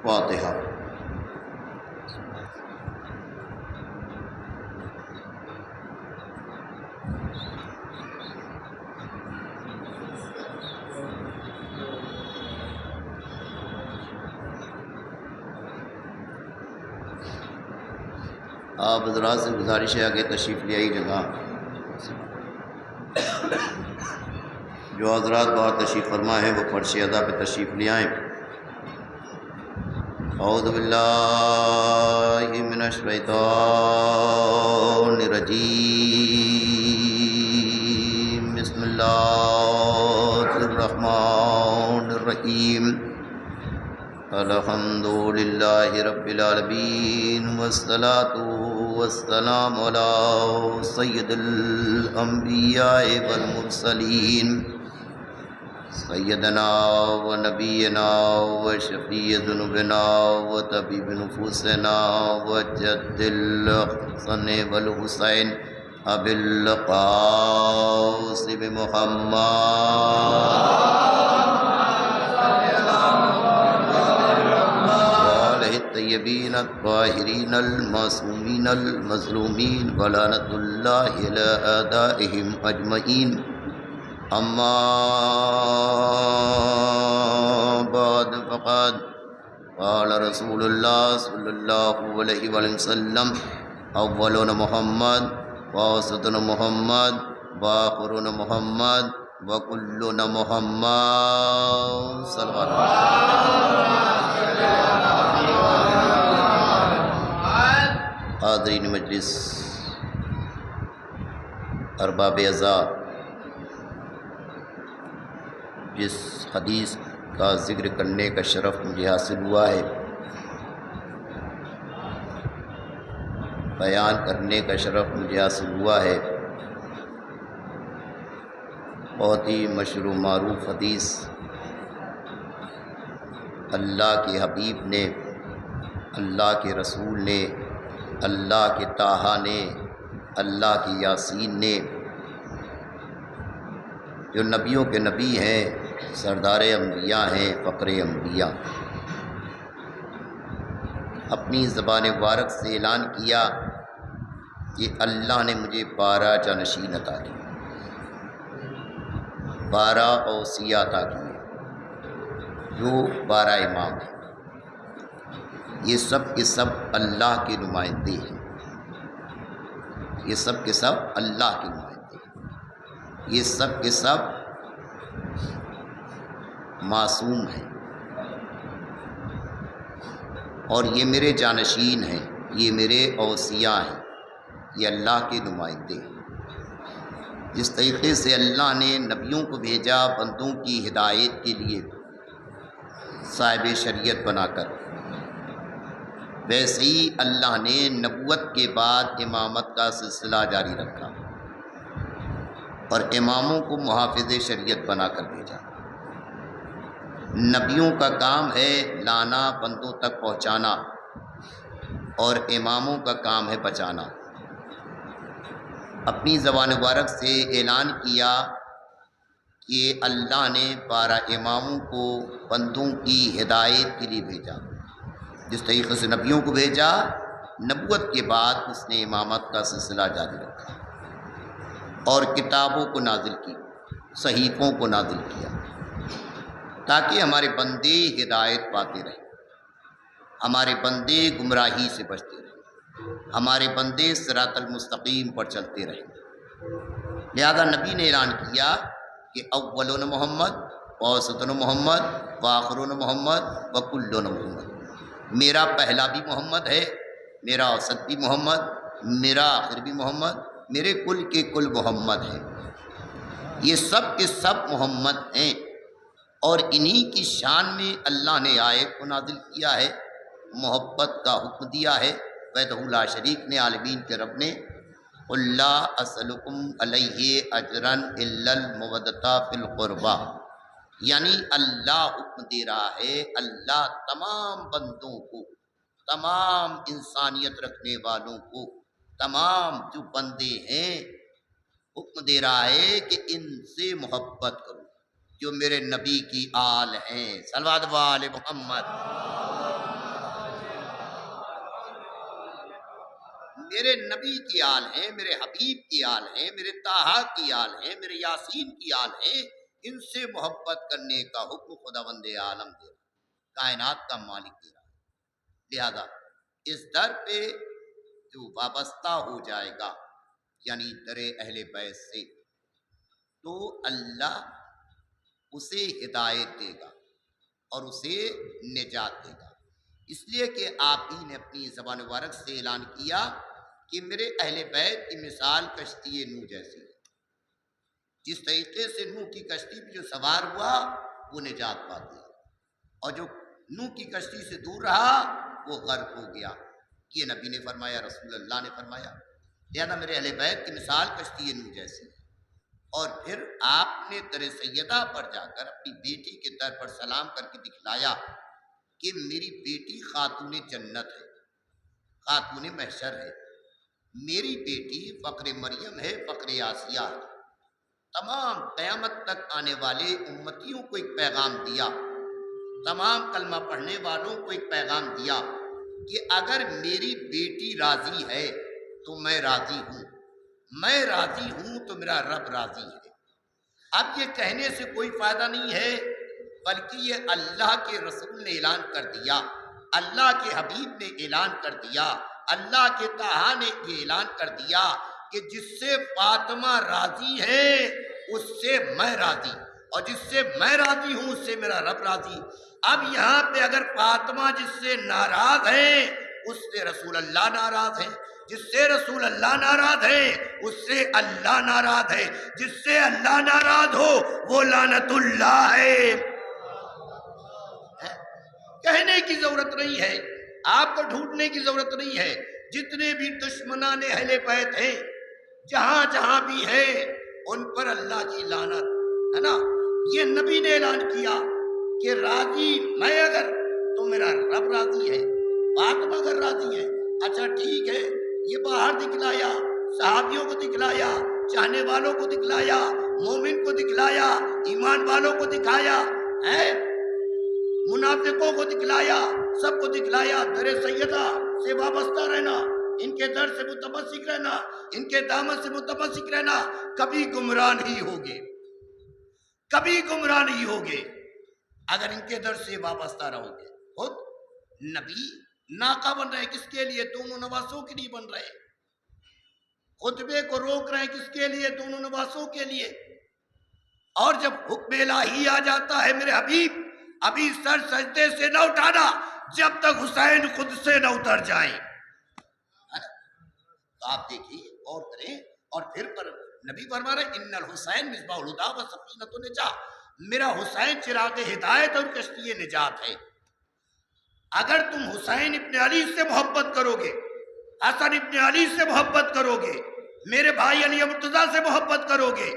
فاتحہ۔ آپ حضرات سے گزارش ہے کہ تشریف لے آئی جگہ جو حضرات باہر تشریف فرما ہیں وہ فرش ادا پہ تشریف لے آئیں۔ اعوذ باللہ من الشیطان الرجیم، بسم اللہ الرحمن الرحیم، الحمد للہ رب العالمین، والصلاة والسلام علی سید الانبیاء والمرسلین، سیدنا و نبینا و شفیع ذنوبنا و طبیب نفوسنا و جد الحسن والحسین ابی القاسم محمد الطیبین الطاہرین المعصومین المظلومین ولعنۃ اللہ علی اعدائہم اجمعین۔ اما بعد فقد قال رسول اللہ صلی اللہ علیہ وآلہ وسلم، اولون محمد ووسطون محمد وآخرون محمد وکلون محمد صلی اللہ علیہ وسلم۔ حاضرین مجلس، ارباب اعزاز، جس حدیث کا ذکر کرنے کا شرف مجھے حاصل ہوا ہے، بیان کرنے کا شرف مجھے حاصل ہوا ہے، بہت ہی مشہور و معروف حدیث اللہ کے حبیب نے، اللہ کے رسول نے، اللہ کے طٰہٰ نے، اللہ کی یاسین نے، جو نبیوں کے نبی ہیں، سردار انبیاء ہیں، فخر انبیاء، اپنی زبان مبارک سے اعلان کیا کہ اللہ نے مجھے 12 جانشین عطا کیے، 12 اوصیاء عطا کیے، جو 12 امام ہیں۔ یہ سب کے سب اللہ کے نمائندے ہیں، یہ سب کے سب اللہ کے نمائندے ہیں، یہ سب کے سب معصوم ہیں، اور یہ میرے جانشین ہیں، یہ میرے اوصیاء ہیں، یہ اللہ کے نمائندے ہیں۔ جس طریقے سے اللہ نے نبیوں کو بھیجا بندوں کی ہدایت کے لیے صاحب شریعت بنا کر، ویسے ہی اللہ نے نبوت کے بعد امامت کا سلسلہ جاری رکھا اور اماموں کو محافظ شریعت بنا کر بھیجا۔ نبیوں کا کام ہے لانا، بندوں تک پہنچانا، اور اماموں کا کام ہے بچانا۔ اپنی زبان مبارک سے اعلان کیا کہ اللہ نے 12 اماموں کو بندوں کی ہدایت کے لیے بھیجا۔ جس طریقے سے نبیوں کو بھیجا، نبوت کے بعد اس نے امامت کا سلسلہ جاری رکھا اور کتابوں کو نازل کی، صحیفوں کو نازل کیا، تاکہ ہمارے بندے ہدایت پاتے رہیں، ہمارے بندے گمراہی سے بچتے رہیں، ہمارے بندے صراط المستقیم پر چلتے رہیں۔ لہذا نبی نے اعلان کیا کہ اولون محمد ووسطون محمد وآخرون محمد وکلون محمد، میرا پہلا بھی محمد ہے، میرا اوسط بھی محمد، میرا آخر بھی محمد، میرے کل کے کل محمد ہیں، یہ سب کے سب محمد ہیں، اور انہی کی شان میں اللہ نے آیت کو نازل کیا ہے، محبت کا حکم دیا ہے۔ وحدہ لا شریک نے، عالمین کے رب نے، قل لا اسألکم علیہ اجرا الا المودۃ فی القربى، یعنی اللہ حکم دے رہا ہے، اللہ تمام بندوں کو، تمام انسانیت رکھنے والوں کو، تمام جو بندے ہیں، حکم دے رہا ہے کہ ان سے محبت کرو جو میرے نبی کی آل ہیں۔ صلوات و آل محمد۔ میرے نبی کی آل ہیں، میرے حبیب کی آل ہیں، میرے طٰہٰ کی آل ہیں، میرے یاسین کی آل ہیں، ان سے محبت کرنے کا حکم خداوند عالم دے رہا ہے، کائنات کا مالک دے رہا ہے۔ لہذا اس در پہ جو وابستہ ہو جائے گا یعنی در اہل بیت سے، تو اللہ اسے ہدایت دے گا اور اسے نجات دے گا، اس لیے کہ آپ ہی نے اپنی زبان مبارک سے اعلان کیا کہ میرے اہل بیت کی مثال کشتی نوح جیسی ہے، جس طریقے سے نوح کی کشتی پہ جو سوار ہوا وہ نجات پا گیا، اور جو نوح کی کشتی سے دور رہا وہ غرق ہو گیا۔ یہ نبی نے فرمایا، رسول اللہ نے فرمایا۔ لہذا میرے اہل بیت کی مثال کشتی نوح جیسی ہے۔ اور پھر آپ نے در سیدہ پر جا کر اپنی بیٹی کے در پر سلام کر کے دکھلایا کہ میری بیٹی خاتون جنت ہے، خاتون محشر ہے، میری بیٹی فقر مریم ہے، فقر آسیہ ہے۔ تمام قیامت تک آنے والے امتیوں کو ایک پیغام دیا، تمام کلمہ پڑھنے والوں کو ایک پیغام دیا کہ اگر میری بیٹی راضی ہے تو میں راضی ہوں، میں راضی ہوں تو میرا رب راضی ہے۔ اب یہ کہنے سے کوئی فائدہ نہیں ہے، بلکہ یہ اللہ کے رسول نے اعلان کر دیا، اللہ کے حبیب نے اعلان کر دیا، اللہ کے طٰہٰ نے یہ اعلان کر دیا کہ جس سے فاطمہ راضی ہے اس سے میں راضی، اور جس سے میں راضی ہوں اس سے میرا رب راضی۔ اب یہاں پہ اگر فاطمہ جس سے ناراض ہے اس سے رسول اللہ ناراض ہے، جس سے رسول اللہ ناراض ہے اس سے اللہ ناراض ہے، جس سے اللہ ناراض ہو وہ لعنت اللہ ہے۔ کہنے کی ضرورت نہیں ہے، آپ کو ڈھونڈنے کی ضرورت نہیں ہے، جتنے بھی دشمنان اہل بیت ہیں جہاں جہاں بھی ہیں ان پر اللہ کی لعنت ہے نا۔ یہ نبی نے اعلان کیا کہ راضی میں اگر تو میرا رب راضی ہے، فاطمہ اگر راضی ہے، اچھا ٹھیک ہے، یہ باہر دکھلایا، صحابیوں کو دکھلایا، چاہنے والوں کو دکھلایا، مومن کو دکھلایا، ایمان والوں کو دکھایا ہے، منافقوں کو دکھلایا، سب کو دکھلایا۔ در سیدہ سے وابستہ رہنا، ان کے در سے متمسک رہنا، ان کے دامن سے متمسک رہنا، کبھی گمراہ نہیں ہوگے، کبھی گمراہ نہیں ہوگے اگر ان کے در سے وابستہ رہو گے۔ خود نبی ناقہ بن رہے کس کے لیے؟ دونوں نواسوں کے لیے بن رہے، خطبے کو روک رہے کس کے لیے؟ دونوں نواسوں کے لیے۔ اور جب حکم الہی آ جاتا ہے میرے حبیب ابھی سر سجدے سے نہ اٹھانا جب تک حسین خود سے نہ اتر جائیں۔ تو آپ دیکھیے اور کریں، اور پھر پر نبی فرما رہے ان الحسین مصباح الہدی و سفینۃ النجاۃ، میرا حسین چراغ ہدایت اور کشتی نجات ہے۔ اگر تم حسین ابن علی سے محبت کرو گے، حسن ابن علی سے محبت کرو گے، میرے بھائی علی مرتضیٰ سے محبت کرو گے،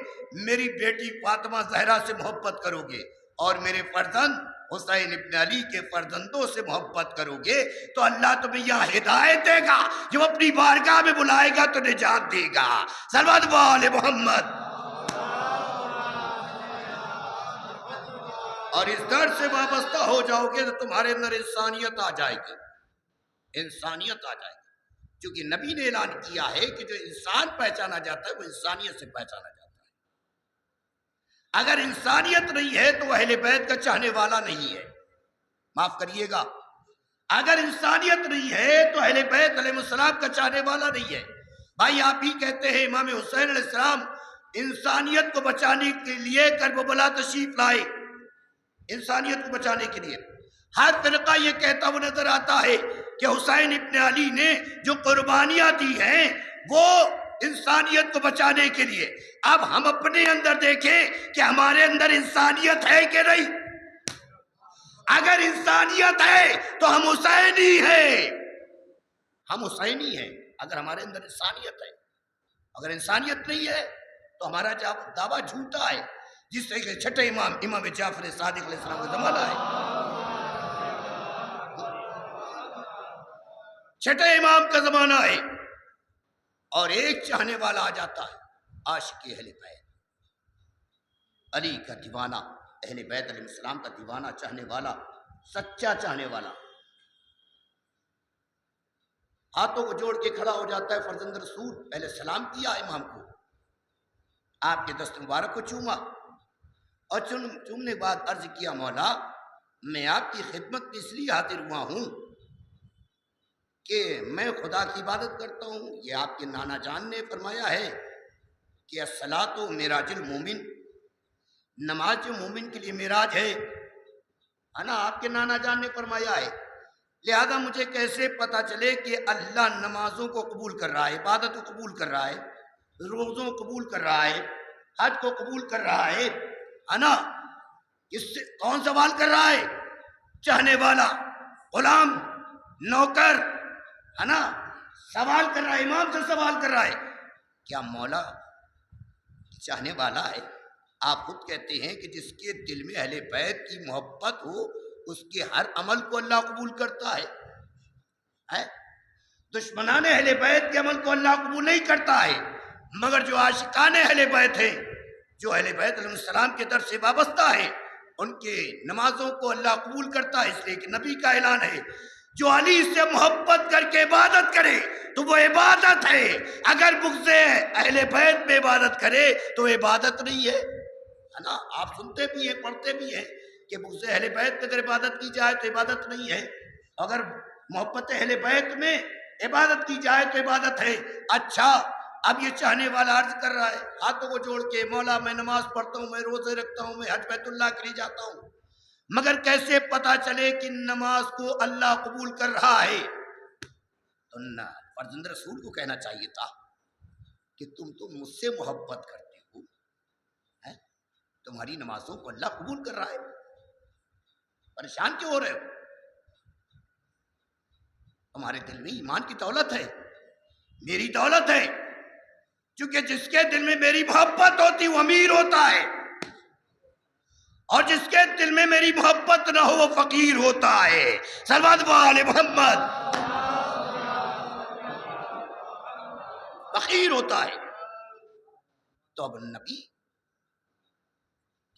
میری بیٹی فاطمہ زہرا سے محبت کرو گے، اور میرے فرزند حسین ابن علی کے فرزندوں سے محبت کرو گے، تو اللہ تمہیں یہاں ہدایت دے گا، جب اپنی بارگاہ میں بلائے گا تو نجات دے گا۔ صلوات علی محمد۔ اور اس در سے وابستہ ہو جاؤ گے تو تمہارے اندر انسانیت آ جائے گی، انسانیت آ جائے گی، کیونکہ نبی نے اعلان کیا ہے کہ جو انسان پہچانا جاتا ہے وہ انسانیت سے پہچانا جاتا ہے۔ اگر انسانیت نہیں ہے تو وہ اہل بیت کا چاہنے والا نہیں ہے، معاف کریے گا، اگر انسانیت نہیں ہے تو اہل بیت علیہ السلام کا چاہنے والا نہیں ہے۔ بھائی آپ ہی کہتے ہیں امام حسین علیہ السلام انسانیت کو بچانے کے لیے کربلا تشریف لائے، انسانیت کو بچانے کے لیے۔ ہر فرقہ یہ کہتا ہوا نظر آتا ہے کہ حسین ابن علی نے جو قربانیاں دی ہیں وہ انسانیت کو بچانے کے لیے۔ اب ہم اپنے اندر دیکھیں کہ ہمارے اندر انسانیت ہے کہ نہیں۔ اگر انسانیت ہے تو ہم حسینی ہیں، ہم حسینی ہیں اگر ہمارے اندر انسانیت ہے۔ اگر انسانیت نہیں ہے تو ہمارا دعویٰ جھوٹا ہے، جس طریقے چھٹے امام جعفر صادق علیہ السلام کا زمانہ ہے، چھٹے امام کا زمانہ ہے، اور ایک چاہنے والا آ جاتا ہے، عاشق اہل بیت، علی کا دیوانہ، اہل بیت علیہ السلام کا دیوانہ، چاہنے والا، سچا چاہنے والا۔ ہاتھوں کو جوڑ کے کھڑا ہو جاتا ہے فرزند رسول، پہلے سلام کیا امام کو، آپ کے دست مبارک کو چوما، اور چومنے کے بعد عرض کیا مولا میں آپ کی خدمت میں اس لیے حاضر ہوا ہوں کہ میں خدا کی عبادت کرتا ہوں۔ یہ آپ کے نانا جان نے فرمایا ہے کہ الصلاۃ معراج المومن، نماز جو مومن کے لیے معراج ہے نا، آپ کے نانا جان نے فرمایا ہے۔ لہذا مجھے کیسے پتا چلے کہ اللہ نمازوں کو قبول کر رہا ہے، عبادت کو قبول کر رہا ہے، روزوں کو قبول کر رہا ہے، حج کو قبول کر رہا ہے نا؟ اس سے کون سوال کر رہا ہے؟ چاہنے والا، غلام، نوکر ہے نا، سوال کر رہا ہے، امام سے سوال کر رہا ہے، کیا مولا چاہنے والا ہے؟ آپ خود کہتے ہیں کہ جس کے دل میں اہل بیت کی محبت ہو اس کے ہر عمل کو اللہ قبول کرتا ہے۔ دشمنان اہل بیت کے عمل کو اللہ قبول نہیں کرتا ہے، مگر جو عاشقان اہل بیت ہیں، جو اہل بیت علیہ السلام کے در سے وابستہ ہیں، ان کے نمازوں کو اللہ قبول کرتا ہے، اس لیے کہ نبی کا اعلان ہے جو علی سے محبت کر کے عبادت کرے تو وہ عبادت ہے، اگر بغض اہل بیت میں عبادت کرے تو عبادت نہیں ہے نا؟ آپ سنتے بھی ہیں، پڑھتے بھی ہیں کہ بغض اہل بیت میں اگر عبادت کی جائے تو عبادت نہیں ہے، اگر محبت اہل بیت میں عبادت کی جائے تو عبادت ہے۔ اچھا، اب یہ چاہنے والا عرض کر رہا ہے ہاتھوں کو جوڑ کے، مولا میں نماز پڑھتا ہوں، میں روزے رکھتا ہوں، میں حج بیت اللہ کے لیے جاتا ہوں، مگر کیسے پتا چلے کہ نماز کو اللہ قبول کر رہا ہے؟ تو فرزند رسول کو کہنا چاہیے تھا کہ تم تو مجھ سے محبت کرتے ہو، تمہاری نمازوں کو اللہ قبول کر رہا ہے، پریشان کیوں ہو رہے ہو؟ تمہارے دل میں ایمان کی دولت ہے، میری دولت ہے، کیونکہ جس کے دل میں میری محبت ہوتی وہ امیر ہوتا ہے، اور جس کے دل میں میری محبت نہ ہو وہ فقیر ہوتا ہے۔ صلوات علی محمد، فقیر ہوتا ہے۔ تو اب نبی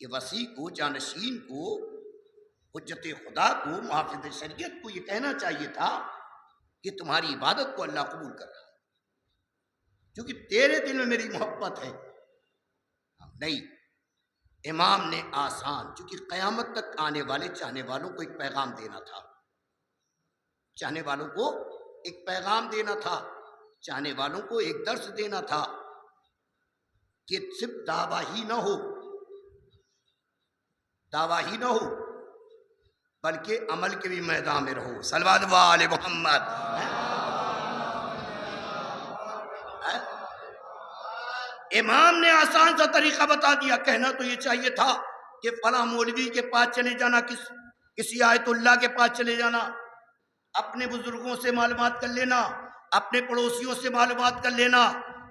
کہ وسیع کو، جانشین کو، حجت خدا کو، محافظ شریعت کو یہ کہنا چاہیے تھا کہ تمہاری عبادت کو اللہ قبول کر رہا ہے کیونکہ تیرے دل میں میری محبت ہے۔ نہیں، امام نے آسان، چونکہ قیامت تک آنے والے چاہنے والوں کو ایک پیغام دینا تھا، چاہنے والوں کو ایک پیغام دینا تھا، چاہنے والوں کو ایک درس دینا تھا کہ صرف دعویٰ ہی نہ ہو، دعویٰ ہی نہ ہو بلکہ عمل کے بھی میدان میں رہو۔ صلوات علی محمد۔ امام نے آسان سا طریقہ بتا دیا، کہنا تو یہ چاہیے تھا کہ فلاں مولوی کے پاس چلے جانا، کسی آیت اللہ کے پاس چلے جانا، اپنے بزرگوں سے معلومات کر لینا، اپنے پڑوسیوں سے معلومات کر لینا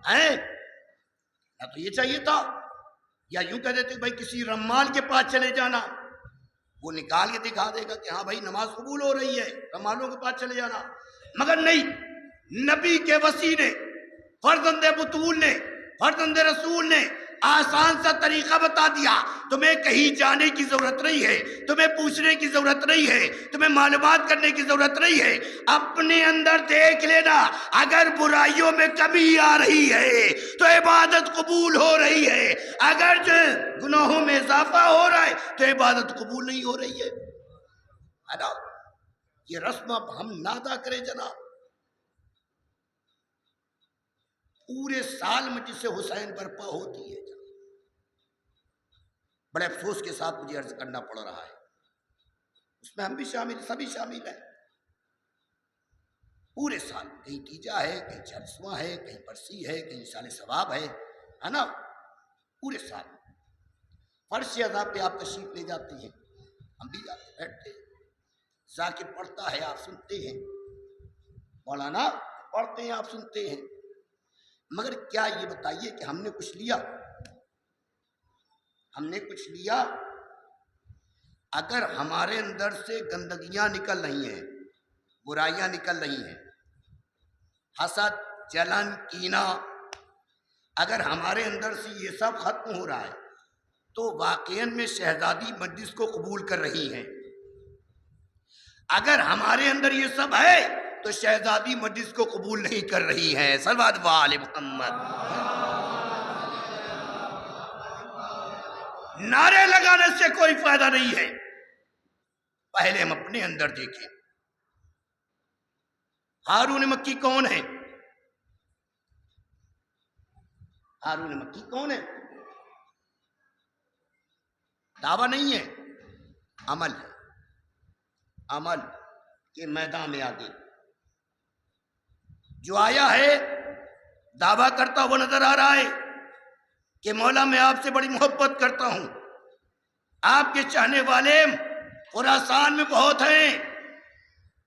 ہے، یا تو یہ چاہیے تھا، یا یوں کہہ دیتے بھائی کسی رمال کے پاس چلے جانا، وہ نکال کے دکھا دے گا کہ ہاں بھائی نماز قبول ہو رہی ہے، رمالوں کے پاس چلے جانا، مگر نہیں، نبی کے وسیع نے، فرزند بطول نے، فرزند رسول نے آسان سا طریقہ بتا دیا، تمہیں کہیں جانے کی ضرورت نہیں ہے، تمہیں پوچھنے کی ضرورت نہیں ہے، تمہیں معلومات کرنے کی ضرورت نہیں ہے، اپنے اندر دیکھ لینا، اگر برائیوں میں کمی آ رہی ہے تو عبادت قبول ہو رہی ہے، اگر جو گناہوں میں اضافہ ہو رہا ہے تو عبادت قبول نہیں ہو رہی ہے نا؟ یہ رسم اب ہم نہ ادا کریں جناب، پورے سال میں جس سے حسین برپا ہوتی ہے، بڑے افسوس کے ساتھ مجھے عرض کرنا پڑ رہا ہے، اس میں ہم بھی شامل، سبھی شامل ہیں، پورے سال کہیں تیجا ہے، کہیں چرسواں ہے، کہیں برسی ہے، کہیں سال ثواب ہے نا؟ پورے سال فرش عذاب پہ آپ تشریف لے جاتے ہیں، ہم بھی جاتے بیٹھتے ہیں، ذاکر پڑھتا ہے آپ سنتے ہیں، مولانا پڑھتے ہیں آپ سنتے ہیں، مگر کیا یہ بتائیے کہ ہم نے کچھ لیا؟ ہم نے کچھ لیا؟ اگر ہمارے اندر سے گندگیاں نکل رہی ہیں، برائیاں نکل رہی ہیں، حسد، جلن، کینہ، اگر ہمارے اندر سے یہ سب ختم ہو رہا ہے تو واقعاً میں شہزادی مجلس کو قبول کر رہی ہیں۔ اگر ہمارے اندر یہ سب ہے تو شہزادی مجلس کو قبول نہیں کر رہی ہیں. صلوات وال محمد. نعرے لگانے سے کوئی فائدہ نہیں ہے. پہلے ہم اپنے اندر دیکھیں. ہارون مکی کون ہے؟ ہارون مکی کون ہے؟ دعویٰ نہیں ہے، عمل ہے. عمل کے میدان میں آگے جو آیا ہے دعویٰ کرتا ہوا نظر آ رہا ہے کہ مولا میں آپ سے بڑی محبت کرتا ہوں، آپ کے چاہنے والے خراسان میں بہت ہیں،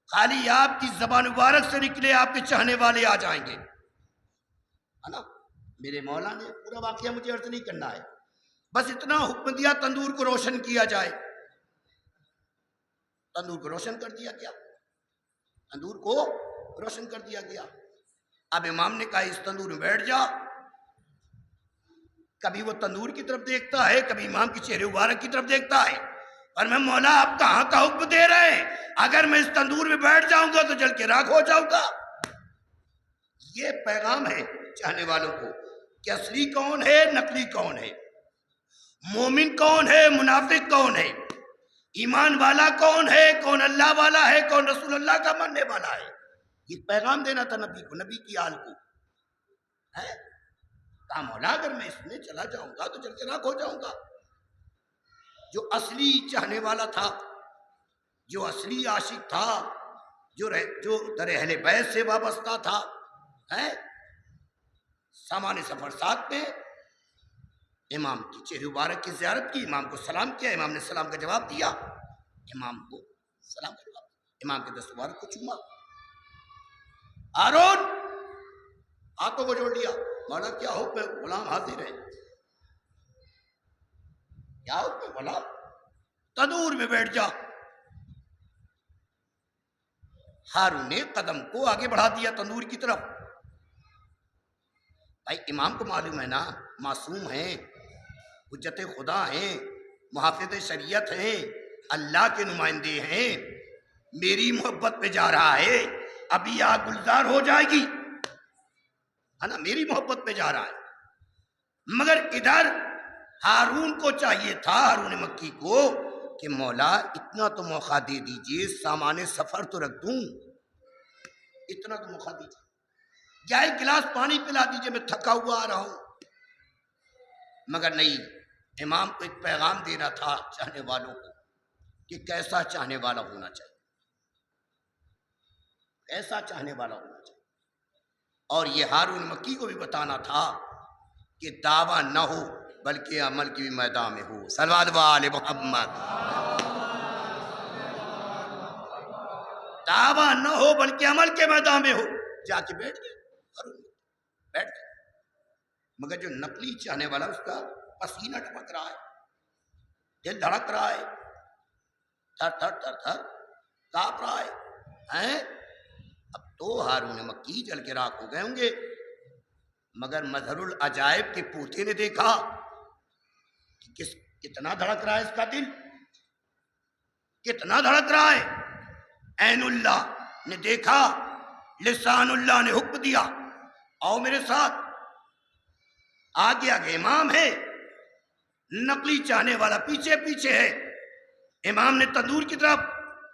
خالی آپ کی زبان مبارک سے نکلے آپ کے چاہنے والے آ جائیں گے. ہے نا؟ میرے مولا نے پورا واقعہ مجھے عرض نہیں کرنا ہے، بس اتنا حکم دیا تندور کو روشن کیا جائے. تندور کو روشن کر دیا گیا. تندور کو روشن کر دیا گیا. اب امام نے کہا اس تندور میں بیٹھ جا. کبھی وہ تندور کی طرف دیکھتا ہے، کبھی امام کی چہرے مبارک کی طرف دیکھتا ہے. اور میں مولا آپ کہاں کا حکم دے رہے ہیں؟ اگر میں اس تندور میں بیٹھ جاؤں گا تو جل کے راکھ ہو جاؤں گا. یہ پیغام ہے چاہنے والوں کو کہ اصلی کون ہے، نقلی کون ہے، مومن کون ہے، منافق کون ہے، ایمان والا کون ہے، کون اللہ والا ہے، کون رسول اللہ کا ماننے والا ہے. یہ پیغام دینا تھا نبی کو، نبی کی آل کو. کہا مولا اگر میں اس میں چلا جاؤں گا تو جل کے راکھ ہو جاؤں گا. جو اصلی چاہنے والا تھا، جو اصلی عاشق تھا، جو در اہل بیت سے وابستہ تھا، سامان سفر ساتھ میں امام کی چہرے مبارک کی زیارت کی، امام کو سلام کیا، امام نے سلام کا جواب دیا، امام کو سلام کا جواب، امام کے دست مبارک کو چوما. ہارون ہاتھوں کو جوڑ لیا. مولا کیا حکم ہے؟ غلام حاضر ہے. کیا حکم ہے مولا؟ تندور میں بیٹھ جا. ہارون نے قدم کو آگے بڑھا دیا تندور کی طرف. بھائی امام کو معلوم ہے نا معصوم ہیں، حجت خدا ہیں، محافظ شریعت ہیں، اللہ کے نمائندے ہیں، میری محبت پہ جا رہا ہے، ابھی آگ گلزار ہو جائے گی، ہے نا، میری محبت پہ جا رہا ہے. مگر ادھر ہارون کو چاہیے تھا، ہارون مکی کو، کہ مولا اتنا تو موقع دے دیجئے، سامان سفر تو رکھ دوں، اتنا تو موقع دیجئے، یا ایک گلاس پانی پلا دیجئے، میں تھکا ہوا آ رہا ہوں. مگر نہیں، امام کو ایک پیغام دینا تھا چاہنے والوں کو کہ کیسا چاہنے والا ہونا چاہیے، کیسا چاہنے والا ہونا چاہیے. اور یہ ہارون مکی کو بھی بتانا تھا کہ دعویٰ نہ ہو بلکہ عمل کی بھی میدان میں ہو. صلوات وال محمد. دعویٰ نہ ہو بلکہ عمل کے میدان میں ہو. جا کے بیٹھ گئے ہارون، بیٹھ گئے. مگر جو نقلی چاہنے والا اس کا پسینہ ٹپک رہا ہے، دل دھڑک رہا ہے، تھر تھر تھر تھر کانپ رہا ہے. اب تو ہارون مکی جل کے راکھ ہو گئے ہوں گے. مگر مظہر العجائب کے پوتے نے دیکھا کہ کتنا دھڑک رہا ہے اس کا دل، کتنا دھڑک رہا ہے. عین اللہ نے دیکھا، لسان اللہ نے حکم دیا، آؤ میرے ساتھ. آگے آگے امام ہے، نقلی چاہنے والا پیچھے پیچھے ہے. امام نے تندور کی طرف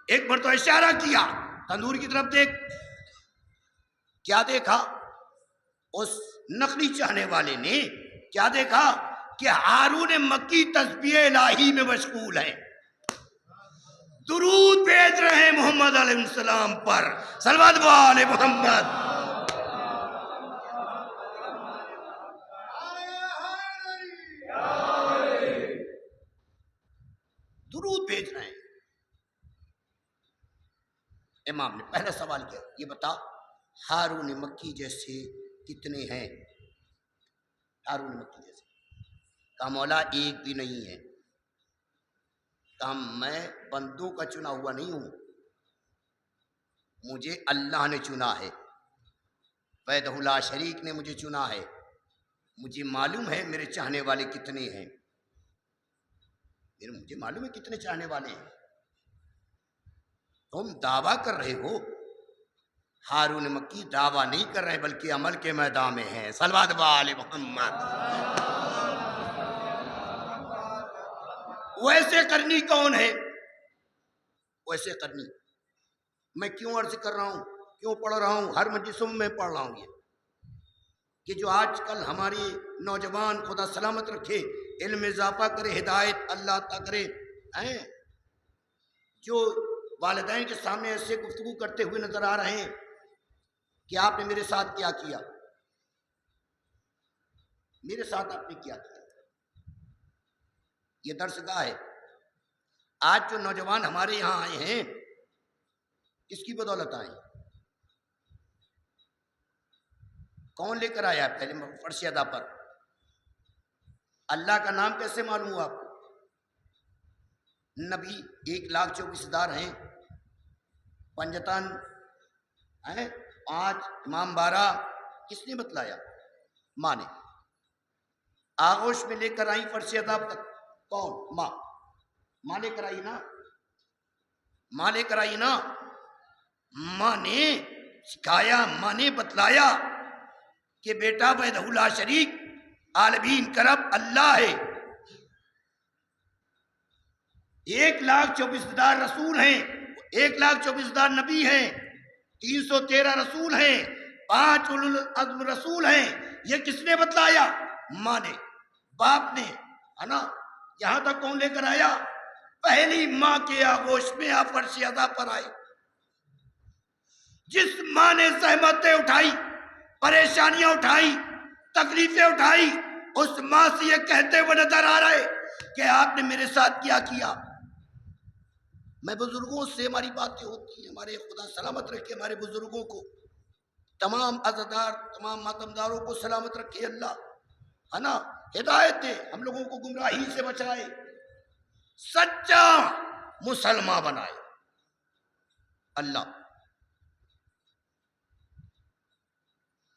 ایک مرتبہ اشارہ کیا، تندور کی طرف دیکھ. کیا دیکھا؟ اس نقلی چاہنے والے نے کیا دیکھا کہ ہارون مکی تسبیح الہی میں مشغول ہے، درود بھیج رہے ہیں محمد علیہ السلام پر. صلوات علی محمد. درود بھیج رہے ہیں. امام نے پہلا سوال کیا، یہ بتا ہارون مکی جیسے کتنے ہیں؟ ہارون مکی جیسے. کہا مولا ایک بھی نہیں ہے. کہا میں بندوں کا چنا ہوا نہیں ہوں، مجھے اللہ نے چنا ہے، وحدہ لا شریک نے مجھے چنا ہے. مجھے معلوم ہے میرے چاہنے والے کتنے ہیں، مجھے معلوم ہے کتنے چاہنے والے ہیں. تم دعویٰ کر رہے ہو ہارون مکی دعویٰ نہیں کر رہے بلکہ عمل کے میدان میں ہیں. صلوات علی محمد. ویسے کرنی کون ہے؟ ویسے کرنی میں کیوں عرض کر رہا ہوں، کیوں پڑھ رہا ہوں، ہر مجلسوں میں پڑھ رہا ہوں یہ کہ جو آج کل ہماری نوجوان خدا سلامت رکھے، علم اضافہ کرے، ہدایت اللہ عطا کرے، جو والدین کے سامنے ایسے گفتگو کرتے ہوئے نظر آ رہے ہیں کہ آپ نے میرے ساتھ کیا کیا، میرے ساتھ آپ نے کیا کیا. یہ درس گاہ ہے. آج جو نوجوان ہمارے یہاں آئے ہیں کس کی بدولت آئے؟ کون لے کر آیا؟ پہلے فرش ادا پر اللہ کا نام کیسے معلوم ہوا آپ کو؟ نبی 1,24,000 ہیں، پنجتن ہیں، 5 امام 12. کس نے بتلایا؟ ماں نے. آغوش میں لے کر آئی فرش ادا تک کون؟ ماں لے کر آئی نا، ماں لے کر آئی نا. ماں نے سکھایا، ماں نے بتلایا کہ بیٹا وحدہ لا شریک عالمین کا رب اللہ ہے. 1,24,000 رسول ہیں، 1,24,000 نبی ہیں، 313 رسول ہیں، 5 اولو العزم رسول ہیں. یہ کس نے بتلایا؟ ماں نے، باپ نے، ہے نا. یہاں تک کون لے کر آیا؟ پہلی ماں کے آغوش میں آپ فرش ادا پر آئے. جس ماں نے زحمتیں اٹھائی، پریشانیاں اٹھائی، تکلیفیں اٹھائی، اس ماں سے یہ کہتے ہوئے نظر آ رہے کہ آپ نے میرے ساتھ کیا کیا. میں بزرگوں سے ہماری باتیں ہوتی ہیں، ہمارے خدا سلامت رکھے ہمارے بزرگوں کو، تمام عزادار، تمام ماتمداروں کو سلامت رکھے اللہ، ہے نا. ہدایت دے، ہم لوگوں کو گمراہی سے بچائے، سچا مسلمان بنائے اللہ.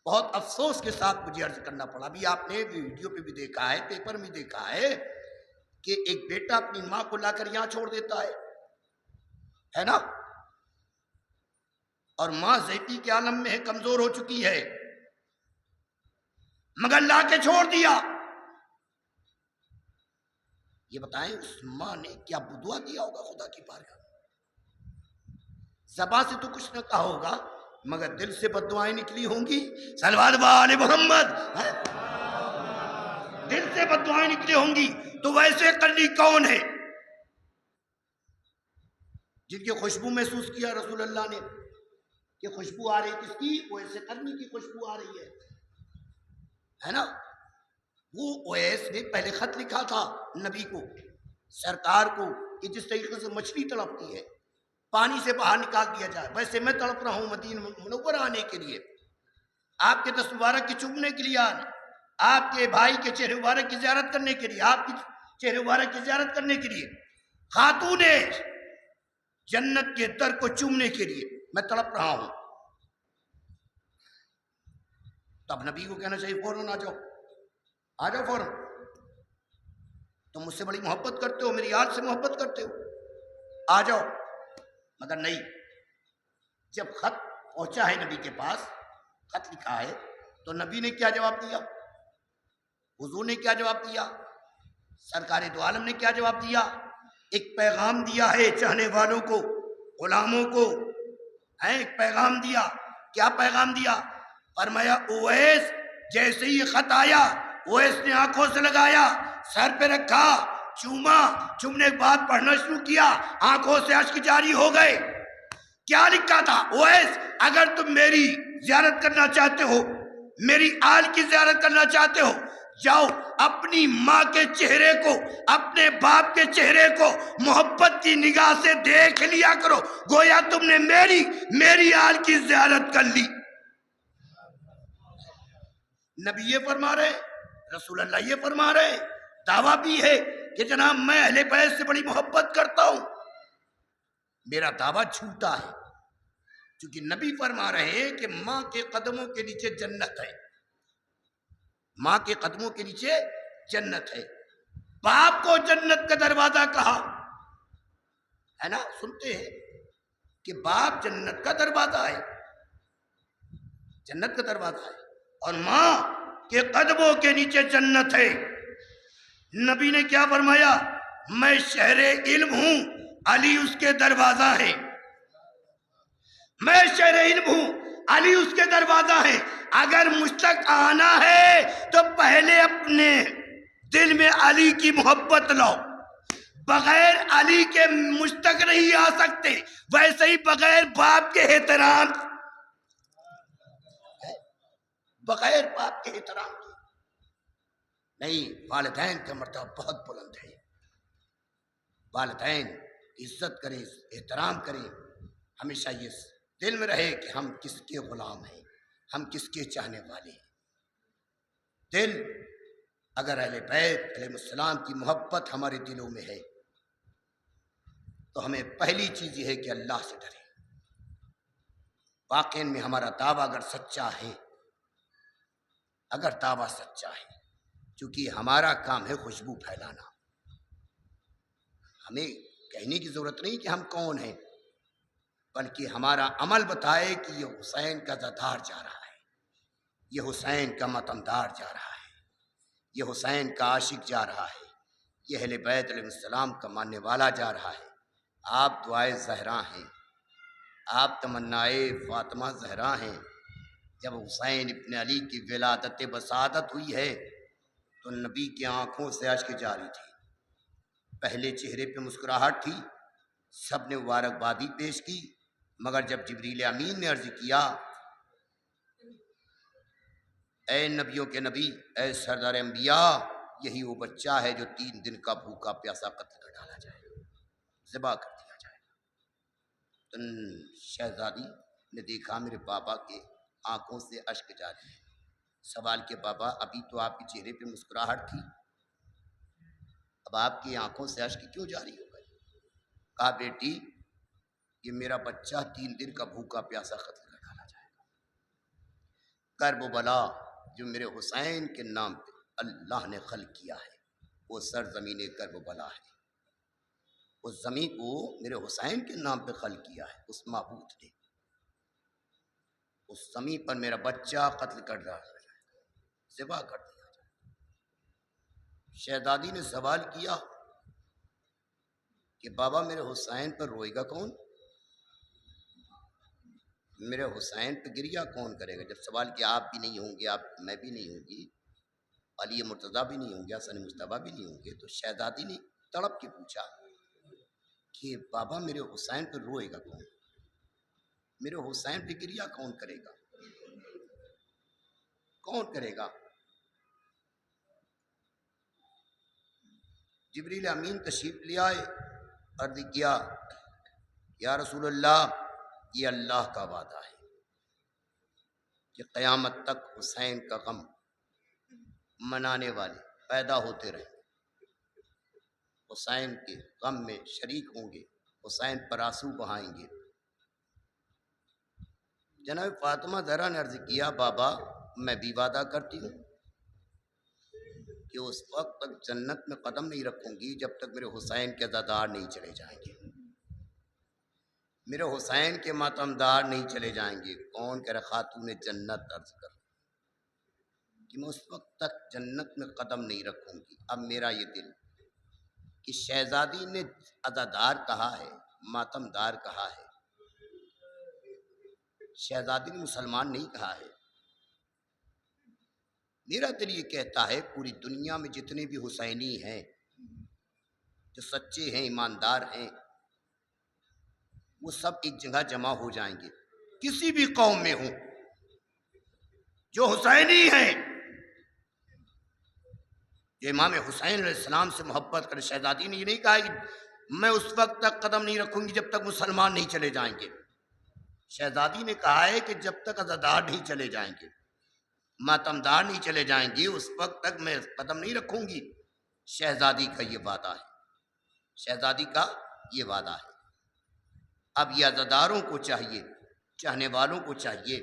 بہت افسوس کے ساتھ مجھے عرض کرنا پڑا، ابھی آپ نے ویڈیو پہ بھی دیکھا ہے، پیپر میں دیکھا ہے کہ ایک بیٹا اپنی ماں کو لا کر یہاں چھوڑ دیتا ہے نا، اور ماں ذیتی کے عالم میں ہے، کمزور ہو چکی ہے، مگر لا کے چھوڑ دیا. یہ بتائیں اس ماں نے کیا بدعا دیا ہوگا خدا کی بارگاہ میں؟ زبان سے تو کچھ نہ کہا ہوگا مگر دل سے بددعائیں نکلی ہوں گی. صلوات علی محمد. دل سے بددعائیں نکلی ہوں گی. تو ویسے کرنی کون ہے؟ جن کی خوشبو محسوس کیا رسول اللہ نے کہ خوشبو آ رہی کس کی؟ ویسے کرنی کی خوشبو آ رہی ہے نا. وہ اویس نے پہلے خط لکھا تھا نبی کو، سرکار کو، کہ جس طریقے سے مچھلی تڑپتی ہے پانی سے باہر نکال دیا جائے، ویسے میں تڑپ رہا ہوں مدینہ منورہ آنے کے لیے، آپ کے دست مبارک کی چومنے کے لیے آنا، آپ کے بھائی کے چہرے مبارک کی زیارت کرنے کے لیے، آپ کی چہرے مبارک کی زیارت کرنے کے لیے، خاتون جنت کے در کو چومنے کے لیے میں تڑپ رہا ہوں. تب نبی کو کہنا چاہیے فوراً آ جاؤ فوراً. تم مجھ سے بڑی محبت کرتے ہو، میری یاد سے محبت کرتے ہو، آ جاؤ. مگر نہیں. جب خط پہنچا ہے نبی کے پاس، خط لکھا ہے، تو نبی نے کیا جواب دیا؟ حضور نے کیا جواب دیا؟ سرکار دو عالم نے کیا جواب دیا؟ ایک پیغام دیا ہے چاہنے والوں کو، غلاموں کو، ایک پیغام دیا. کیا پیغام دیا؟ فرمایا اویس جیسے ہی خط آیا اویس نے آنکھوں سے لگایا، سر پہ رکھا، چوما، چومنے کے بعد پڑھنا شروع کیا، آنکھوں سے اشک جاری ہو گئے. کیا لکھا تھا؟ اویس اگر تم میری زیارت کرنا چاہتے ہو، میری آل کی زیارت کرنا چاہتے ہو، جاؤ اپنی ماں کے چہرے کو، اپنے باپ کے چہرے کو محبت کی نگاہ سے دیکھ لیا کرو، گویا تم نے میری آل کی زیارت کر لی. نبی یہ فرما رہے، رسول اللہ یہ فرما رہے، دعویٰ بھی ہے کہ جناب میں اہل بیت سے بڑی محبت کرتا ہوں. میرا دعویٰ جھوٹا ہے، کیونکہ نبی فرما رہے ہیں کہ ماں کے قدموں کے نیچے جنت ہے، ماں کے قدموں کے نیچے جنت ہے. باپ کو جنت کا دروازہ کہا ہے نا، سنتے ہیں کہ باپ جنت کا دروازہ ہے. جنت کا دروازہ ہے. اور ماں کے قدموں کے نیچے جنت ہے. نبی نے کیا فرمایا؟ میں شہر علم ہوں، علی اس کے دروازہ ہے. میں شہر علم ہوں، علی اس کے دروازہ ہے. اگر مجھ تک آنا ہے تو پہلے اپنے دل میں علی کی محبت لاؤ. بغیر علی کے مجھ تک نہیں آ سکتے. ویسے ہی بغیر باپ کے احترام، بغیر باپ کے احترام کے نہیں. والدین کا مرتبہ بہت بلند ہے. والدین عزت کریں، احترام کریں. ہمیشہ یہ دل میں رہے کہ ہم کس کے غلام ہیں، ہم کس کے چاہنے والے ہیں. دل اگر اہل بیت علیہ السلام کی محبت ہمارے دلوں میں ہے تو ہمیں پہلی چیز یہ ہے کہ اللہ سے ڈریں. واقعی میں ہمارا دعویٰ اگر سچا ہے، اگر دعویٰ سچا ہے، چونکہ ہمارا کام ہے خوشبو پھیلانا. ہمیں کہنے کی ضرورت نہیں کہ ہم کون ہیں، بلکہ ہمارا عمل بتائے کہ یہ حسین کا زادار جا رہا ہے، یہ حسین کا ماتمدار جا رہا ہے، یہ حسین کا عاشق جا رہا ہے، یہ اہل بیت علیہ السلام کا ماننے والا جا رہا ہے. آپ دعائے زہرا ہیں، آپ تمنائے فاطمہ زہرا ہیں. جب حسین ابن علی کی ولادت بسعادت ہوئی ہے تو نبی کی آنکھوں سے اشک جاری تھی. پہلے چہرے پہ مسکراہٹ تھی، سب نے مبارکبادی پیش کی. مگر جب جبریل امین نے عرض کیا اے نبیوں کے نبی، اے سردار انبیاء، یہی وہ بچہ ہے جو 3 دن کا بھوکا پیاسا قتل کر ڈالا جائے گا، ذبح کر دیا جائے گا. تو شہزادی نے دیکھا میرے بابا کے آنکھوں سے اشک جاری ہے. سوال کہ بابا ابھی تو آپ کے چہرے پہ مسکراہٹ تھی، اب آپ کی آنکھوں سے اشک کیوں جاری ہو گئے؟ کہا بیٹی یہ میرا بچہ 3 دن کا بھوکا پیاسا قتل کر ڈالا جائے گا. کرب و بلا جو میرے حسین کے نام پہ اللہ نے خلق کیا ہے وہ سرزمین کرب و بلا ہے. اس زمین کو میرے حسین کے نام پہ خلق کیا ہے اس معبود نے. اس زمین پر میرا بچہ قتل کر ڈالا جائے گا، ذبح کر دیا جائے گا. شہزادی نے سوال کیا کہ بابا میرے حسین پر روئے گا کون؟ میرے حسین پہ گریہ کون کرے گا؟ جب سوال کیا آپ بھی نہیں ہوں گے، آپ میں بھی نہیں ہوں گی، علی مرتضیٰ بھی نہیں ہوں گے، حسن مصطفیٰ بھی نہیں ہوں گے، تو شہزادی نے تڑپ کے پوچھا کہ بابا میرے حسین پہ روئے گا کون؟ میرے حسین پہ گریہ کون کرے گا؟ کون کرے گا؟ جبریل امین تشریف لے آئے، عرض کیا یا رسول اللہ یہ اللہ کا وعدہ ہے کہ قیامت تک حسین کا غم منانے والے پیدا ہوتے رہیں، حسین کے غم میں شریک ہوں گے، حسین پر آنسو بہائیں گے. جناب فاطمہ زہرا نے عرض کیا بابا میں بھی وعدہ کرتی ہوں کہ اس وقت تک جنت میں قدم نہیں رکھوں گی جب تک میرے حسین کے عزادار نہیں چلے جائیں گے، میرے حسین کے ماتمدار نہیں چلے جائیں گے. کون کہہ رہا خاتون جنت عرض کر کہ میں اس وقت تک جنت میں قدم نہیں رکھوں گی. اب میرا یہ دل کہ شہزادی نے عزادار کہا ہے، ماتمدار کہا ہے، شہزادی نے مسلمان نہیں کہا ہے. میرا دل یہ کہتا ہے پوری دنیا میں جتنے بھی حسینی ہیں جو سچے ہیں، ایماندار ہیں، وہ سب ایک جگہ جمع ہو جائیں گے. کسی بھی قوم میں ہوں جو حسینی ہیں، جو امام حسین علیہ السلام سے محبت کرے. شہزادی نے یہ نہیں کہا کہ میں اس وقت تک قدم نہیں رکھوں گی جب تک مسلمان نہیں چلے جائیں گے. شہزادی نے کہا ہے کہ جب تک عزادار نہیں چلے جائیں گے، ماتمدار نہیں چلے جائیں گے، اس وقت تک میں قدم نہیں رکھوں گی. شہزادی کا یہ وعدہ ہے، شہزادی کا یہ وعدہ ہے. اب یہ عزاداروں کو چاہیے، چاہنے والوں کو چاہیے،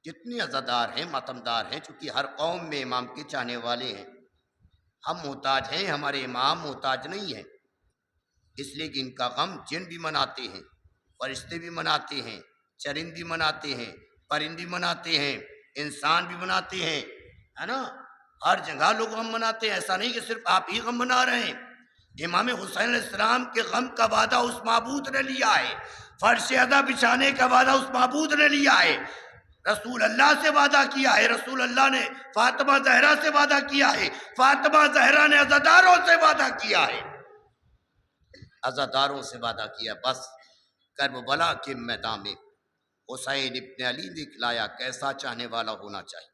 جتنے عزادار ہیں، ماتمدار ہیں، چونکہ ہر قوم میں امام کے چاہنے والے ہیں. ہم محتاج ہیں، ہمارے امام محتاج نہیں ہیں، اس لیے کہ ان کا غم جن بھی مناتے ہیں، فرشتے بھی مناتے ہیں، چرند بھی مناتے ہیں، پرندے مناتے ہیں، انسان بھی مناتے ہیں، ہے نا، ہر جگہ لوگ غم مناتے ہیں، ایسا نہیں کہ صرف آپ ہی غم منا رہے ہیں۔ امام حسین علیہ السلام کے غم کا وعدہ اس معبود نے لیا ہے، فرش ازا بچھانے کا وعدہ اس معبود نے لیا ہے، رسول اللہ سے وعدہ کیا ہے، رسول اللہ نے فاطمہ زہرا سے وعدہ کیا ہے، فاطمہ زہرا نے عزاداروں سے وعدہ کیا ہے، عزاداروں سے وعدہ کیا۔ بس کربلا کے میدان میں حسین ابن علی دکھلایا کیسا چاہنے والا ہونا چاہیے۔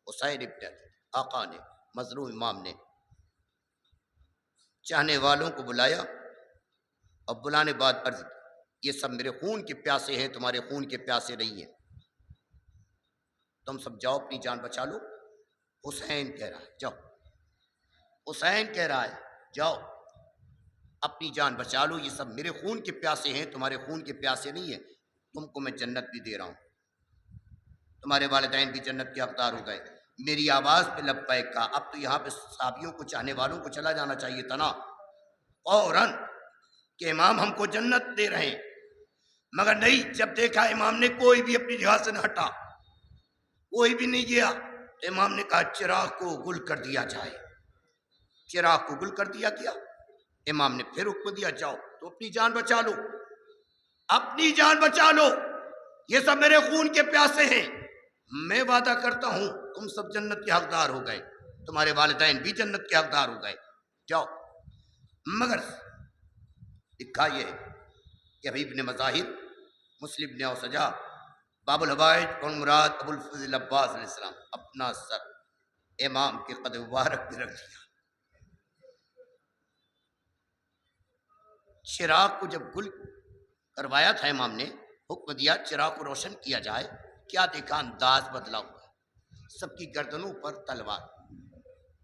حسین ابن علی آقا نے، مظلوم امام نے چاہنے والوں کو بلایا، اور بلانے بعد عرض کی، یہ سب میرے خون کے پیاسے ہیں، تمہارے خون کے پیاسے نہیں ہیں، تم سب جاؤ اپنی جان بچا لو۔ حسین کہہ رہا ہے جاؤ، حسین کہہ رہا ہے جاؤ اپنی جان بچا لو، یہ سب میرے خون کے پیاسے ہیں، تمہارے خون کے پیاسے نہیں ہیں، تم کو میں جنت بھی دے رہا ہوں، تمہارے والدین بھی جنت کے حقدار ہو گئے۔ میری آواز پہ لبیک کہا۔ اب تو یہاں پہ صحابیوں کو، چاہنے والوں کو چلا جانا چاہیے تھا نا فوراً کہ امام ہم کو جنت دے رہے ہیں، مگر نہیں، جب دیکھا امام نے کوئی بھی اپنی جگہ سے نہ ہٹا، کوئی بھی نہیں گیا، تو امام نے کہا چراغ کو گل کر دیا جائے۔ چراغ کو گل کر دیا گیا۔ امام نے پھر حکم دیا جاؤ تو اپنی جان بچا لو، اپنی جان بچا لو، یہ سب میرے خون کے پیاسے ہیں، میں وعدہ کرتا ہوں تم سب جنت کے حقدار ہو گئے، تمہارے والدین بھی جنت کے حقدار ہو گئے، جاؤ۔ مگر لکھا یہ ہے کہ حبیب نے مظاہر، مسلم نے اوسجا، باب الحوائج اور مراد ابو الفضل عباس علیہ السلام اپنا سر امام کے قدم مبارک پہ رکھ دیا۔ چراغ کو جب گل کروایا تھا امام نے، حکم دیا چراغ کو روشن کیا جائے، کیا دیکھا انداز بدلا ہوا ہے، سب کی گردنوں پر تلوار،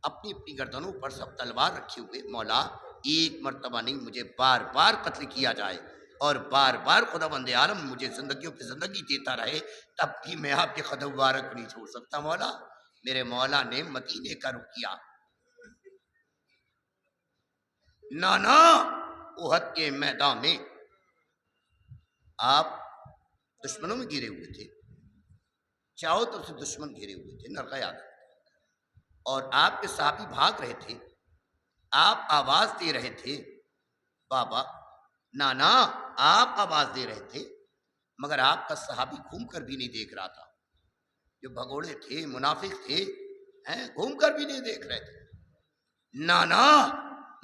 اپنی اپنی گردنوں پر سب تلوار رکھے ہوئے، مولا ایک مرتبہ نہیں، مجھے بار بار قتل کیا جائے اور بار بار خدا بند عالم مجھے زندگیوں پہ زندگی دیتا رہے، تب بھی میں آپ کے قدم مبارک نہیں چھوڑ سکتا مولا۔ میرے مولا نے مدینے کا رخ کیا۔ نانا احد کے میدان میں آپ دشمنوں میں گھرے ہوئے تھے، چاروں طرف سے دشمن گھرے ہوئے تھے، نرقہ یاد ہے، اور آپ کے صحابی بھاگ رہے تھے، آپ آواز دے رہے تھے، بابا نانا آپ آواز دے رہے تھے، مگر آپ کا صحابی گھوم کر بھی نہیں دیکھ رہا تھا، جو بھگوڑے تھے، منافق تھے، گھوم کر بھی نہیں دیکھ رہے تھے۔ نانا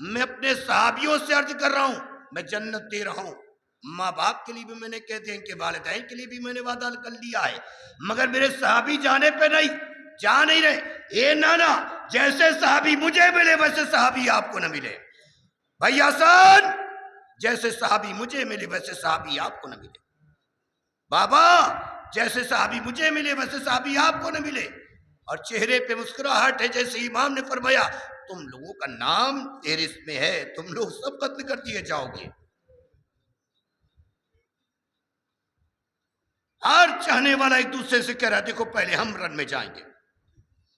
میں اپنے صحابیوں سے عرض کر رہا ہوں، میں جنت دے رہا ہوں، ماں باپ کے لیے بھی میں نے کہتے ہیں کہ والدین کے لیے بھی میں نے وعدہ کر لیا ہے، مگر میرے صحابی جانے پہ نہیں، جا نہیں رہے۔ اے نانا جیسے صحابی مجھے ملے ویسے صحابی آپ کو نہ ملے، بھائی حسن جیسے صحابی مجھے ملے ویسے صحابی آپ کو نہ ملے، بابا جیسے صحابی مجھے ملے ویسے صحابی آپ کو نہ ملے۔ اور چہرے پہ مسکراہٹ ہے، جیسے امام نے فرمایا تم لوگوں کا نام فہرست میں ہے، تم لوگ سب قتل کر دیے جاؤ گے۔ ہر چاہنے والا ایک دوسرے سے کہہ رہا ہے دیکھو پہلے ہم رن میں جائیں گے،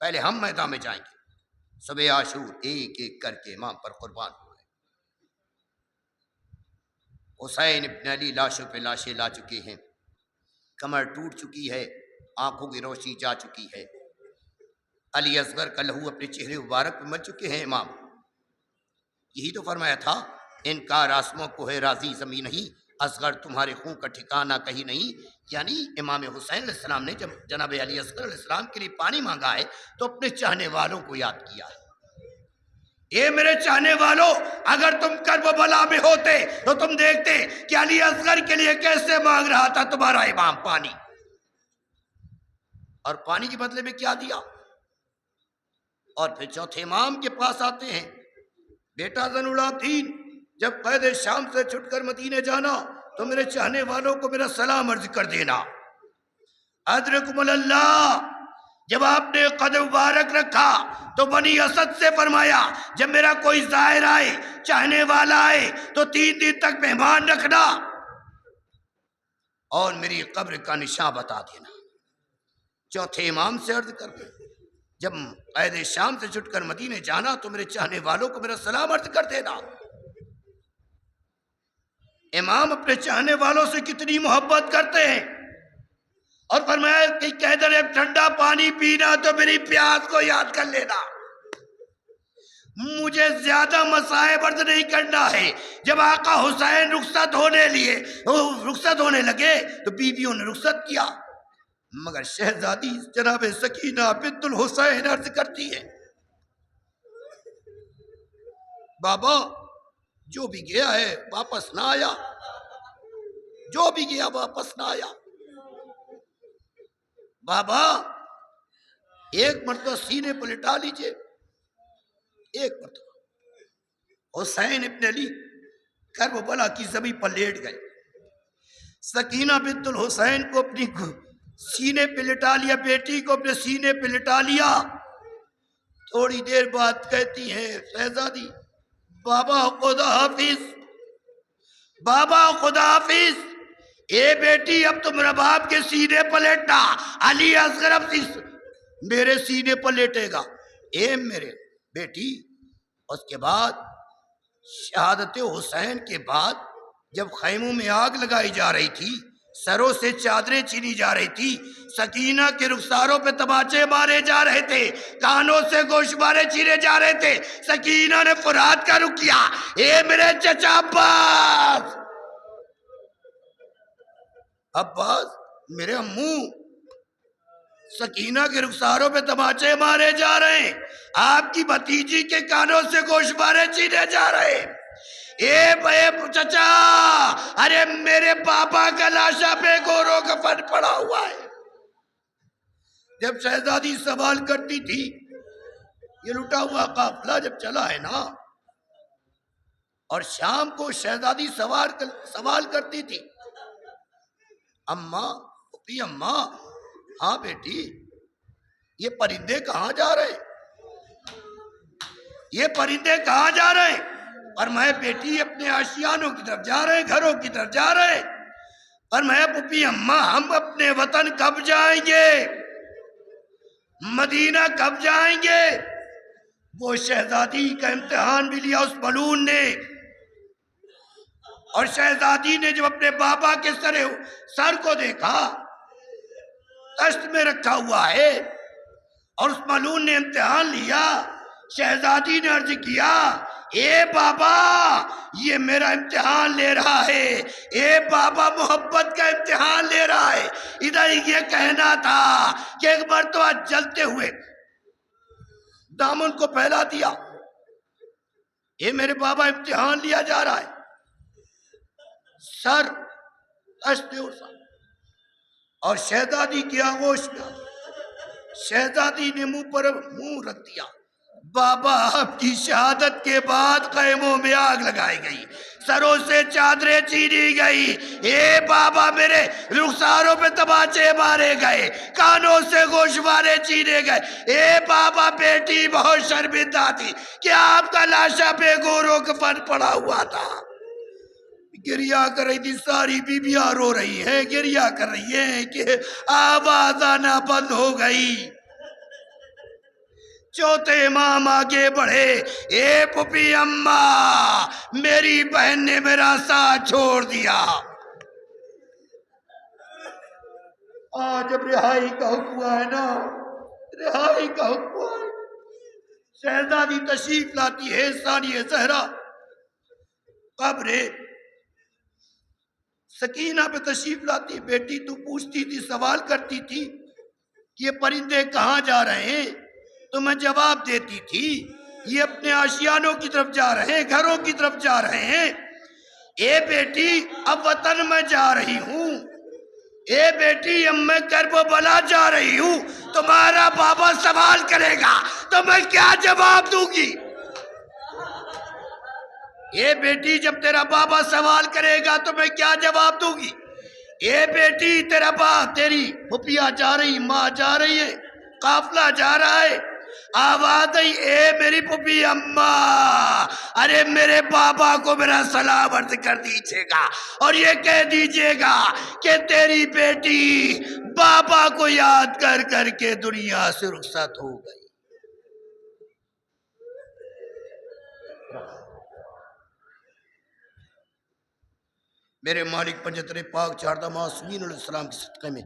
پہلے ہم میدان میں جائیں گے۔ صبح عاشور ایک ایک کر کے امام پر قربان ہوئے۔ حسین ابن علی لاشوں پہ لاشیں لا چکے ہیں، کمر ٹوٹ چکی ہے، آنکھوں کی روشنی جا چکی ہے، علی اصغر کا لہو اپنے چہرے مبارک پہ مل چکے ہیں۔ امام یہی تو فرمایا تھا انکار آسموں کو ہے راضی زمین نہیں، اصغر تمہارے خون کا ٹھکانہ کہیں نہیں۔ یعنی امام حسین علیہ السلام نے جب جناب علی اصغر علیہ السلام کے لیے پانی مانگا ہے تو اپنے چاہنے والوں کو یاد کیا ہے۔ اے میرے چاہنے والوں، اگر تم کرب و بلا میں ہوتے تو تم دیکھتے کہ علی اصغر کے لیے کیسے مانگ رہا تھا تمہارا امام پانی، اور پانی کے بدلے میں کیا دیا۔ اور پھر چوتھے امام کے پاس آتے ہیں، بیٹا زین العابدین جب قید شام سے چھٹ کر مدینے جانا تو میرے چاہنے والوں کو میرا سلام عرض کر دینا۔ ادرکم اللہ، جب آپ نے قدم مبارک رکھا تو بنی اسد سے فرمایا جب میرا کوئی زائر آئے، چاہنے والا آئے تو 3 دن تک مہمان رکھنا اور میری قبر کا نشان بتا دینا۔ چوتھے امام سے عرض کر دیں جب قید شام سے چھٹ کر مدینے جانا تو میرے چاہنے والوں کو میرا سلام عرض کر دینا۔ امام اپنے چاہنے والوں سے کتنی محبت کرتے ہیں، اور فرمایا کہ کہہ دے ٹھنڈا پانی پینا تو میری پیاس کو یاد کر لینا، مجھے زیادہ مسائب عرض نہیں کرنا ہے۔ جب آقا حسین رخصت ہونے لگے تو بیویوں نے رخصت کیا، مگر شہزادی جناب سکینہ بنت الحسین عرض کرتی ہے، بابا جو بھی گیا ہے واپس نہ آیا، جو بھی گیا واپس نہ آیا۔ بابا ایک مرتبہ سینے پر لٹا لیجئے، ایک مرتبہ۔ حسین ابن علی کربلا کی زمین پر لیٹ گئے، سکینہ بنت الحسین کو اپنی سینے پہ لٹا لیا، بیٹی کو اپنے سینے پہ لٹا لیا۔ تھوڑی دیر بعد کہتی ہیں شہزادی بابا خدا حافظ، بابا خدا حافظ۔ اے بیٹی اب تو میرا باپ کے سینے پر لیٹنا، علی اصغر اب میرے سینے پر لیٹے گا، اے میرے بیٹی۔ اس کے بعد شہادت حسین کے بعد جب خیموں میں آگ لگائی جا رہی تھی، سروں سے چادریں چھینی جا رہی تھی، سکینہ کے رخساروں پہ تماچے مارے جا رہے تھے، کانوں سے گوشوارے چیرے جا رہے تھے، سکینہ نے فرات کا رخ کیا، اے میرے چچا عباس، عباس میرے امو، سکینہ کے رخساروں پہ تماچے مارے جا رہے ہیں، آپ کی بھتیجی کے کانوں سے گوشوارے چیرے جا رہے ہیں، اے بے چچا، ارے میرے پاپا کا لاشا پہ گوروں کا کفن پڑا ہوا ہے۔ جب شہزادی سوال کرتی تھی، یہ لٹا ہوا قافلہ جب چلا ہے نا، اور شام کو شہزادی سوال کرتی تھی، اماں پھوپھی اماں، ہاں بیٹی یہ پرندے کہاں جا رہے ہیں، یہ پرندے کہاں جا رہے ہیں؟ اور میں بیٹی اپنے آشیانوں کی طرف جا رہے ہیں، گھروں کی طرف جا رہے ہیں۔ اور میں پھوپھی اماں ہم اپنے وطن کب جائیں گے، مدینہ کب جائیں گے؟ وہ شہزادی کا امتحان بھی لیا اس ملعون نے، اور شہزادی نے جب اپنے بابا کے سر کو دیکھا تشت میں رکھا ہوا ہے، اور اس ملعون نے امتحان لیا، شہزادی نے عرض کیا اے بابا یہ میرا امتحان لے رہا ہے، اے بابا محبت کا امتحان لے رہا ہے۔ ادھر یہ کہنا تھا کہ ایک مرتبہ جلتے ہوئے دامن کو پھیلا دیا، اے میرے بابا امتحان لیا جا رہا ہے، سر تشت میں اٹھا اور شہزادی کی آغوش میں شہزادی نے منہ رکھ دیا۔ بابا آپ کی شہادت کے بعد خیموں میں آگ لگائی گئی، سروں سے چادریں چیری گئی، اے بابا میرے رخساروں پہ تماچے مارے گئے، کانوں سے گوشوارے چیرے گئے، اے بابا بیٹی بہت شرمندہ تھی کہ آپ کا لاشا پہ گوروں کفن پڑا ہوا تھا۔ گریہ کر رہی تھی، ساری بیویاں رو رہی ہیں، گریہ کر رہی ہیں کہ آواز آنا بند ہو گئی۔ چوتھے امام آگے بڑھے، اے پھوپھی اماں میری بہن نے میرا ساتھ چھوڑ دیا، آج جب رہائی کا حکم ہے نا، رہائی کا حکم ہے۔ شہزادی تشریف لاتی ہے ثانیہ زہرا قبر سکینہ پہ تشریف لاتی، بیٹی تو پوچھتی تھی، سوال کرتی تھی کہ یہ پرندے کہاں جا رہے ہیں، تو میں جواب دیتی تھی یہ اپنے آشیانوں کی طرف جا رہے ہیں، گھروں کی طرف جا رہے ہیں۔ اے بیٹی اب وطن میں جا رہی ہوں، اے بیٹی اب میں کربلا جا رہی ہوں، تمہارا بابا سوال کرے گا تو میں کیا جواب دوں گی؟ اے بیٹی جب تیرا بابا سوال کرے گا تو میں کیا جواب دوں گی؟ اے بیٹی تیرا باپ، تیری پھوپھیاں جا رہی، ماں جا رہی ہے، قافلہ جا رہا ہے، آواز آئی اے میری پھوپھی اماں، ارے میرے بابا کو میرا سلام عرض کر دیجیے گا، اور یہ کہہ دیجیے گا کہ تیری بیٹی بابا کو یاد کر کر کے دنیا سے رخصت ہو گئی۔ میرے مالک پنجتر پاک چاردہ معصومین علیہ السلام کے صدقے میں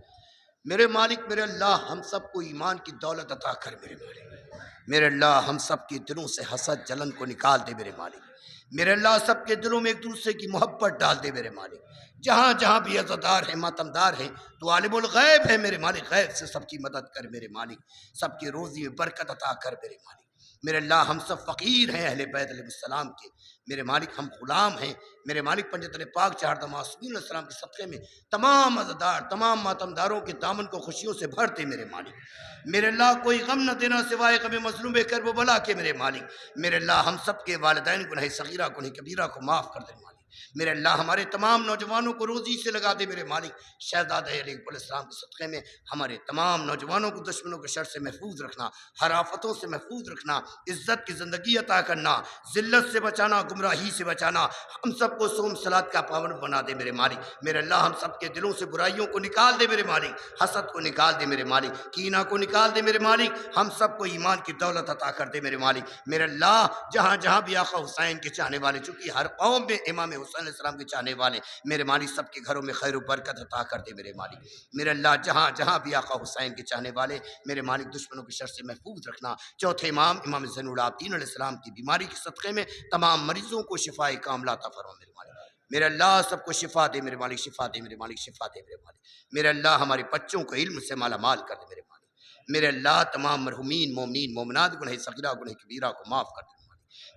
میرے مالک میرے اللہ ہم سب کو ایمان کی دولت عطا کر میرے مالک، میرے اللہ ہم سب کے دلوں سے حسد جلن کو نکال دے میرے مالک، میرے اللہ سب کے دلوں میں ایک دوسرے کی محبت ڈال دے میرے مالک، جہاں جہاں بھی عزادار ہیں ماتمدار ہیں تو عالم الغیب ہے میرے مالک، غیب سے سب کی مدد کر میرے مالک، سب کی روزی میں برکت عطا کر میرے مالک، میرے اللہ ہم سب فقیر ہیں اہل بیت علیہ السلام کے، میرے مالک ہم غلام ہیں میرے مالک، پنجتن پاک چاردہ معصومین علیہ السلام کے صدقے میں تمام عزادار تمام ماتمداروں کے دامن کو خوشیوں سے بھر دے میرے مالک، میرے اللہ کوئی غم نہ دینا سوائے غم مظلوم کرب و بلا کے میرے مالک، میرے اللہ ہم سب کے والدین گناہ صغیرہ گناہ کبیرہ کو معاف کر دے مالک، میرے اللہ ہمارے تمام نوجوانوں کو روزی سے لگا دے میرے مالک، شہزادہ علی اکبر السلام کے صدقے میں ہمارے تمام نوجوانوں کو دشمنوں کے شر سے محفوظ رکھنا، ہر آفتوں سے محفوظ رکھنا، عزت کی زندگی عطا کرنا، ذلت سے بچانا، گمراہی سے بچانا، ہم سب کو صوم صلات کا پابند بنا دے میرے مالک، میرے اللہ ہم سب کے دلوں سے برائیوں کو نکال دے میرے مالک، حسد کو نکال دے میرے مالک، کینہ کو نکال دے میرے مالک، ہم سب کو ایمان کی دولت عطا کر دے میرے مالک، میرے اللہ جہاں جہاں بھی آقا حسین کے چاہنے والے، چونکہ ہر قوم میں امام حسین علیہ السلام کے چاہنے والے، میرے مالک سب کے گھروں میں خیر و برکت عطا کر دے میرے مالک، میرے اللہ جہاں جہاں بھی آقا حسین کے چاہنے والے، میرے مالک دشمنوں کے شر سے محفوظ رکھنا، چوتھے امام زین العابدین علیہ السلام کی بیماری کے صدقے میں تمام مریضوں کو شفائے کاملہ عطا فرما میرے مالک، میرے اللہ سب کو شفا دے میرے مالک، شفا دے میرے مالک، شفا دے میرے مالک، میرے اللہ ہمارے بچوں کو علم سے مالا مال کر دے میرے مالک، میرے اللہ تمام مرحومین مومنین مومنات گناہ صغیرہ گناہ کبیرہ کو معاف کر دے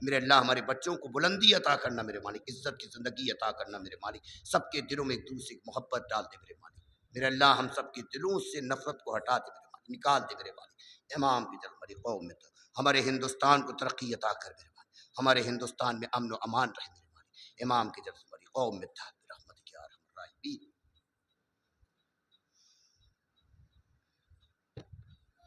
میرے اللہ، ہمارے بچوں کو بلندی عطا کرنا میرے مالک، عزت کی زندگی عطا کرنا میرے مالک، سب کے دلوں میں ایک دوسرے کی محبت ڈال دے میرے مالک، میرے اللہ ہم سب کے دلوں سے نفرت کو ہٹا دے میرے مالک، نکال دے میرے مالک، امام کی جل ہماری قوم میں ہمارے ہندوستان کو ترقی عطا کر میرے مالک، ہمارے ہندوستان میں امن و امان رہے میرے مالک، امام کی جل ہماری قوم میں